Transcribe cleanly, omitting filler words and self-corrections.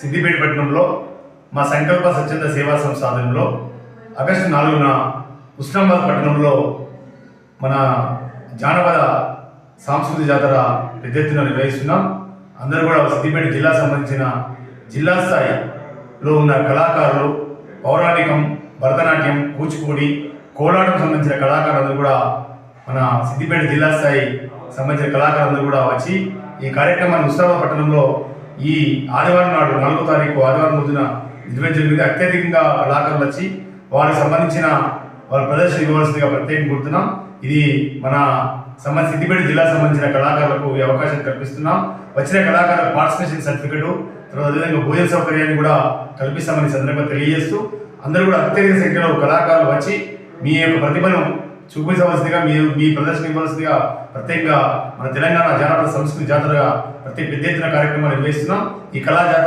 సిద్దిపేట పట్టణంలో మా సంకల్ప స్వచ్ఛంద సేవా సంస్థ ఆధ్వర్యంలో ఆగస్టు 4న ఉస్నాబాద్ పట్టణంలో మన జానపద సాంస్కృతిక జాతర పెద్ద ఎత్తున నిర్వహిస్తున్నాం. అందరూ కూడా సిద్దిపేట జిల్లా సంబంధించిన జిల్లా స్థాయిలో ఉన్న కళాకారులు, పౌరాణికం, భరతనాట్యం, కూచిపూడి, కోలాటం సంబంధించిన కళాకారులందరూ కూడా మన సిద్దిపేట జిల్లా స్థాయి సంబంధించిన కళాకారులందరూ కూడా వచ్చి ఈ కార్యక్రమాన్ని ఉస్నాబాద్ పట్టణంలో ఈ ఆదివారం నాడు 4వ తారీఖు ఆదివారం రోజున నిర్వహించడం అత్యధికంగా కళాకారులు వచ్చి వారికి సంబంధించిన వారి ప్రదర్శన ఇవ్వవలసిందిగా ప్రత్యేకంగా కోరుతున్నాం. ఇది మన సిద్దిపేట జిల్లా సంబంధించిన కళాకారులకు ఈ అవకాశం కల్పిస్తున్నాం. వచ్చిన కళాకారులకు పార్టిసిపేషన్ సర్టిఫికెట్, తర్వాత అదేవిధంగా భోజన సౌకర్యాన్ని కూడా కల్పిస్తామని సందర్భంగా తెలియజేస్తూ అందరూ కూడా అత్యధిక సంఖ్యలో కళాకారులు వచ్చి మీ యొక్క ప్రతిభను చూపించవలసిందిగా, మీ ప్రదర్శన ఇవ్వవలసిందిగా ప్రత్యేకంగా మన తెలంగాణ జానపద సంస్కృతి జాతరగా పెద్ద ఎత్తున కార్యక్రమాలు నిర్వహిస్తున్నాం. ఈ కళా జాతర